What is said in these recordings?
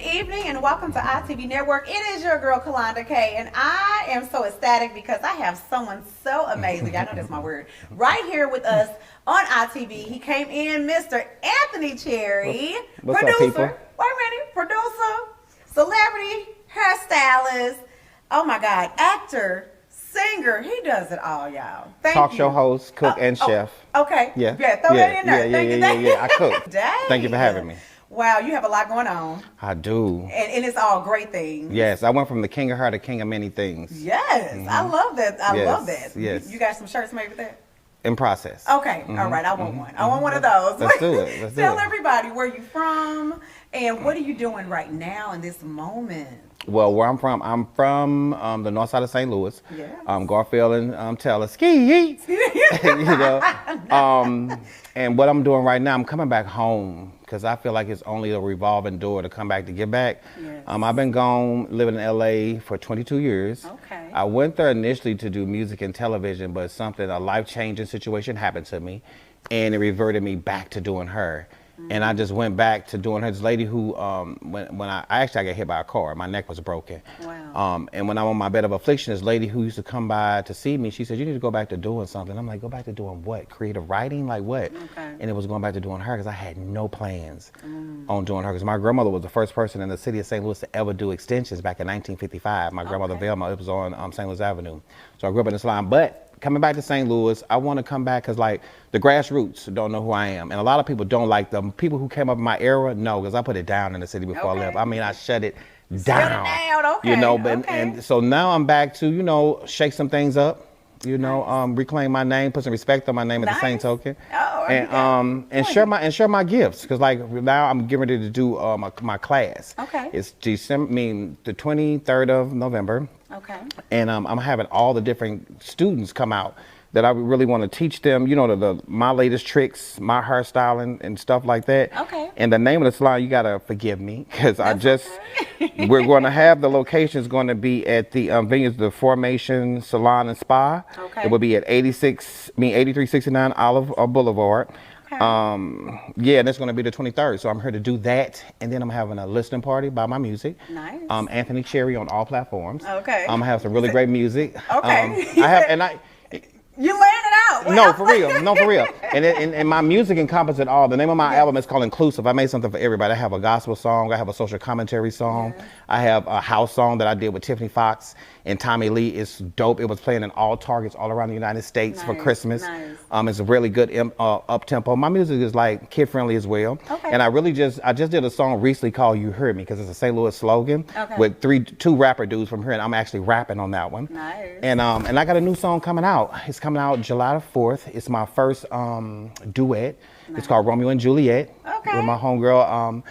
evening and welcome to ITV Network. It is your girl Kalonda K, and I am so ecstatic because I have someone so amazing, I know that's my word, right here with us on ITV. He came in, Mr. Anthony Cherry, What's producer, up, people? wait a minute, producer, celebrity, hairstylist, oh my God, actor, singer. He does it all, y'all. Thank Talk you. show host, cook, and chef. Okay. Yeah. Throw that in there. Yeah. I cook. Dang. Thank you for having me. Wow, you have a lot going on. I do. And it's all great things. Yes, I went from the king of her to king of many things. Yes, I love that. I love that. Yes. You got some shirts made with that? In process. Okay, all right. I want one. I want one of those. Let's do it. Let's Tell do it. everybody where you from and what are you doing right now in this moment? Well, where I'm from the north side of St. Louis. Yes. Garfield and Teller. Ski. You know. And what I'm doing right now, I'm coming back home because I feel like it's only a revolving door to come back to get back. Yes. I've been gone living in LA for 22 years. Okay. I went there initially to do music and television, but a life-changing situation happened to me and it reverted me back to doing her. And I just went back to doing her. This lady who, when I got hit by a car, my neck was broken. Wow. And when I'm on my bed of affliction, this lady who used to come by to see me, she said, you need to go back to doing something. I'm like, go back to doing what? Creative writing? Like what? Okay. And it was going back to doing her because I had no plans on doing her. Because my grandmother was the first person in the city of St. Louis to ever do extensions back in 1955. My grandmother Velma, it was on St. Louis Avenue. So I grew up in this line. But coming back to St. Louis, I want to come back because like the grassroots don't know who I am. And a lot of people don't like them. People who came up in my era, no, because I put it down in the city before I left. I mean, I shut it down. Okay. You know, but and so now I'm back to, you know, shake some things up, you know, reclaim my name, put some respect on my name at the same token. Oh, and share my gifts. Because like now I'm getting ready to do my class. Okay. It's the 23rd of November. Okay. And I'm having all the different students come out that I really want to teach them, you know, my latest tricks, my hairstyling and stuff like that. Okay. And the name of the salon, you got to forgive me because we're going to have the location is going to be at the venues, the Formation Salon and Spa. Okay. It will be at 8369 Olive Boulevard. Okay. And it's going to be the 23rd. So I'm here to do that. And then I'm having a listening party by my music. Nice. Anthony Cherry on all platforms. Okay. I'm going to have some really great music. Okay. You laying it out. No, for real. And my music encompasses it all. The name of my album is called Inclusive. I made something for everybody. I have a gospel song. I have a social commentary song. Yeah. I have a house song that I did with Tiffany Fox and Tommy Lee. It's dope. It was playing in all Targets all around the United States for Christmas. Nice. It's a really good up-tempo. My music is like kid-friendly as well. Okay. And I just did a song recently called You Heard Me because it's a St. Louis slogan with two rapper dudes from here. And I'm actually rapping on that one. Nice. And I got a new song coming out. It's coming out July the 4th. It's my first duet. Nice. It's called Romeo and Juliet. Okay. With my homegirl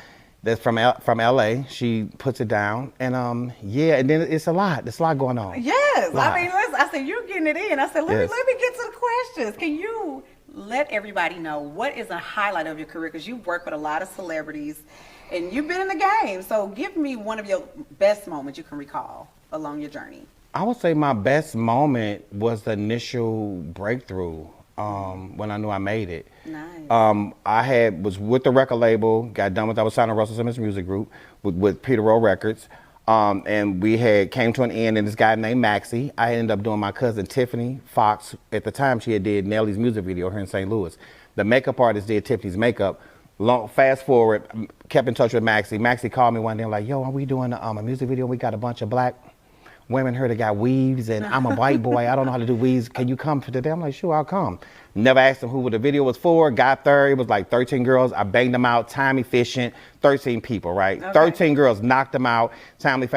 that's from LA. She puts it down. And and then it's a lot. There's a lot going on. Yes. I mean, listen, I said, you're getting it in. I said, let me get to the questions. Can you let everybody know what is a highlight of your career? Because you've worked with a lot of celebrities and you've been in the game. So give me one of your best moments you can recall along your journey. I would say my best moment was the initial breakthrough when I knew I made it. Nice. I was with the record label, got done with, I was signed to Russell Simmons Music Group with Peter Roll Records. And we came to an end, and this guy named Maxie, I ended up doing my cousin Tiffany Fox. At the time, she had did Nelly's music video here in St. Louis. The makeup artist did Tiffany's makeup. Fast forward, kept in touch with Maxie. Maxie called me one day like, yo, are we doing a music video? We got a bunch of black women here that got weaves, and I'm a white boy. I don't know how to do weaves. Can you come today? I'm like, sure, I'll come. Never asked them who the video was for. Got there. It was like 13 girls. I banged them out. Time efficient. 13 people, right? Okay. 13 girls, knocked them out. Timely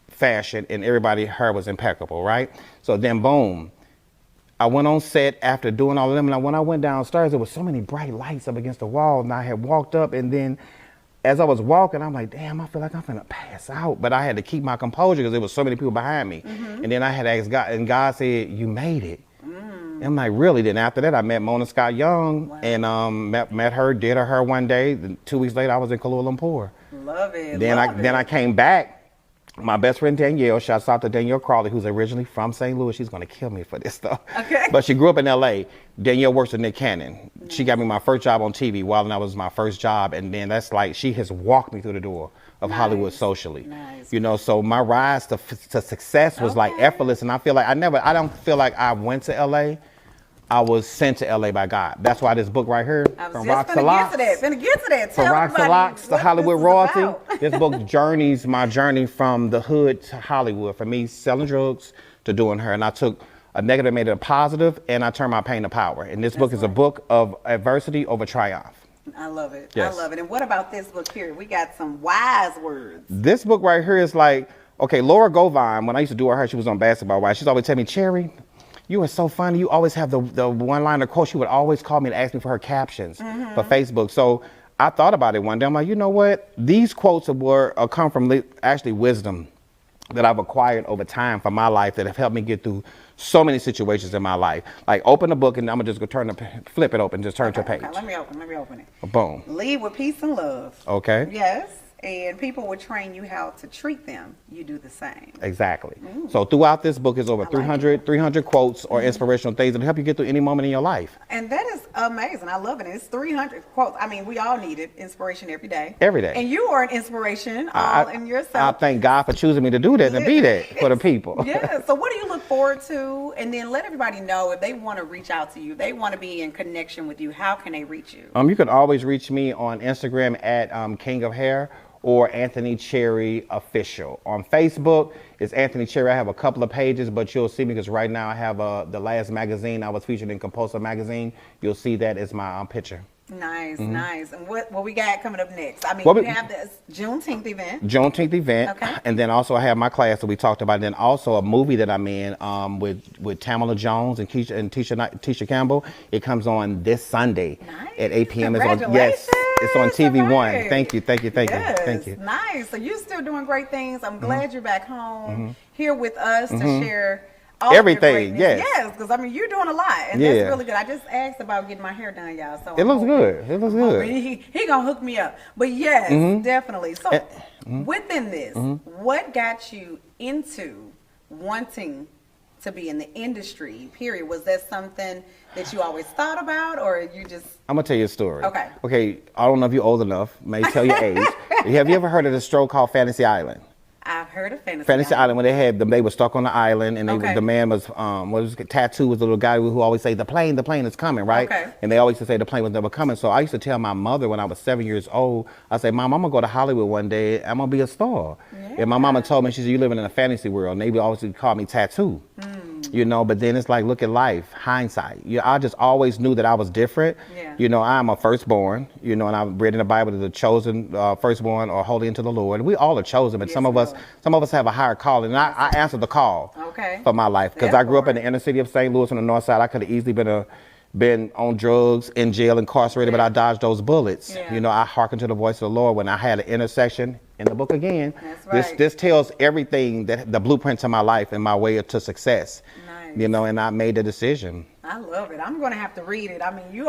fashion, and everybody, her was impeccable, right? So then, boom. I went on set after doing all of them, and when I went downstairs, there was so many bright lights up against the wall, and I had walked up, and then as I was walking, I'm like, damn, I feel like I'm finna pass out. But I had to keep my composure because there was so many people behind me. Mm-hmm. And then I had asked God, and God said, you made it. And I'm like, really? Then after that, I met Mona Scott Young and met her, did her one day. Then 2 weeks later, I was in Kuala Lumpur. Love it. Then I came back My best friend Danielle, shouts out to Danielle Crawley, who's originally from St. Louis. She's going to kill me for this stuff. Okay. But she grew up in LA. Danielle works with Nick Cannon. She got me my first job on TV while that was my first job. And then that's like, she has walked me through the door of Hollywood socially. Nice. You know, so my rise to success was like effortless. And I feel like I don't feel like I went to LA. I was sent to LA by God. That's why this book right here, From Rocks to Locks. Finna get to that. From Rocks to Locks to Hollywood Royalty. This book journeys my journey from the hood to Hollywood. For me, selling drugs to doing her. And I took a negative, made it a positive, and I turned my pain to power. And this book is a book of adversity over triumph. I love it. Yes. I love it. And what about this book here? We got some wise words. This book right here is like, okay, Laura Govine, when I used to do her, she was on Basketball Wives. She's always telling me, Cherry, you are so funny. You always have the one-liner quote. She would always call me and ask me for her captions for Facebook. So I thought about it one day. I'm like, you know what? These quotes come from actually wisdom that I've acquired over time from my life that have helped me get through so many situations in my life. Like, open the book, and I'm going to just go flip it open, just turn to a page. Okay, let me open it. Boom. Lead with peace and love. Okay. Yes. And people will train you how to treat them. You do the same. Exactly. So throughout this book is over 300 quotes or inspirational things that help you get through any moment in your life. And that is amazing. I love it. It's 300 quotes. I mean, we all need it. Inspiration every day. Every day. And you are an inspiration in yourself. I thank God for choosing me to do that and be that for the people. Yeah. So what do you look forward to? And then let everybody know if they want to reach out to you, they want to be in connection with you, how can they reach you? You can always reach me on Instagram at King of Hair, or Anthony Cherry Official. On Facebook, it's Anthony Cherry. I have a couple of pages, but you'll see me because right now I have the last magazine. I was featured in Compulsive Magazine. You'll see that as my picture. Nice, nice. And what we got coming up next? I mean, we have this Juneteenth event. Okay. And then also I have my class that we talked about. And then also a movie that I'm in with Tamala Jones and Tisha Campbell. It comes on this Sunday at 8 p.m. Congratulations. It's on TV One. Right. Thank you. Yes, Thank you. Nice. So you're still doing great things. I'm glad you're back home here with us to share all everything. Yes, because I mean you're doing a lot, and that's really good. I just asked about getting my hair done, y'all. So it looks good. It looks good. He gonna hook me up. But yes, definitely. So within this, what got you into wanting to be in the industry, period? Was that something that you always thought about, or you just... I'm going to tell you a story. Okay. I don't know if you're old enough. May tell your age. Have you ever heard of the show called Fantasy Island? I've heard of Fantasy Island, when they were stuck on the island, and the man was, Tattoo was the little guy who always say, the plane is coming, right? Okay. And they always used to say the plane was never coming. So I used to tell my mother when I was 7 years old, I said, Mom, I'm going to go to Hollywood one day. I'm going to be a star. Yeah. And my mama told me, she said, you living in a fantasy world. And they would always call me Tattoo. You know, but then it's like, look at life, hindsight. I just always knew that I was different. Yeah. You know, I'm a firstborn, and I've read in the Bible that the chosen firstborn are holy unto the Lord. We all are chosen, but some of us have a higher calling. And I answered the call for my life because I grew up in the inner city of St. Louis on the north side. I could have easily been on drugs, in jail, incarcerated, but I dodged those bullets. Yeah. I hearkened to the voice of the Lord when I had an intersection in the book again. That's right. This tells everything, that the blueprint to my life and my way to success. Nice. And I made the decision. I love it. I'm going to have to read it. I mean, you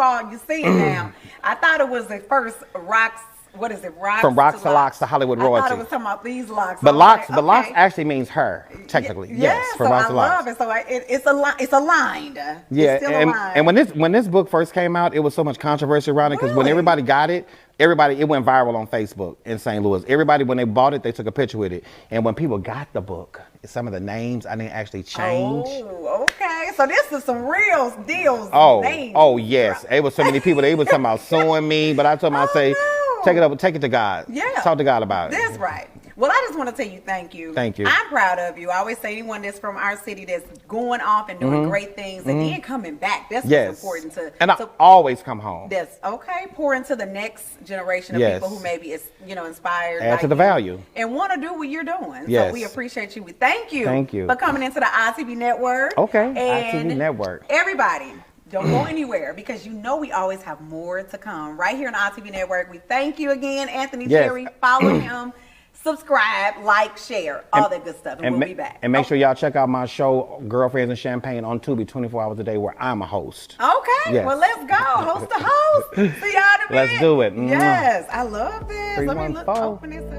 see it now. I thought it was at first Rocks. What is it? From Rocks to Locks to Hollywood Royalty. I thought it was talking about these locks. But locks actually means her, technically. Yes, from Rocks to Locks. I love it. So it's aligned. Yeah, it's still aligned. And when this book first came out, it was so much controversy around it because when everybody got it, it went viral on Facebook in St. Louis. Everybody, when they bought it, they took a picture with it. And when people got the book, some of the names I didn't actually change. Oh, okay. So this is some real deals. Oh, yes. It was so many people. They were talking about suing me, but I told them, take it to God. Yeah. Talk to God about it. That's right. Well, I just want to tell you thank you. Thank you. I'm proud of you. I always say anyone that's from our city that's going off and doing great things and then coming back. That's what's important to. And I always come home. That's okay. Pour into the next generation of people who maybe is inspired. Add to the value. And want to do what you're doing. Yes. So we appreciate you. We thank you. Thank you for coming into the ITV Network. Okay. And ITV Network. Everybody. Don't go anywhere because we always have more to come right here on ITV Network. We thank you again, Anthony Cherry. Follow him, subscribe, like, share, all that good stuff, and we'll be back. And make sure y'all check out my show, Girlfriends and Champagne, on Tubi 24 hours a day, where I'm a host. Okay, well, let's go. Host to host. See y'all in a minute. Let's do it. Yes, I love this. 314. Let me open this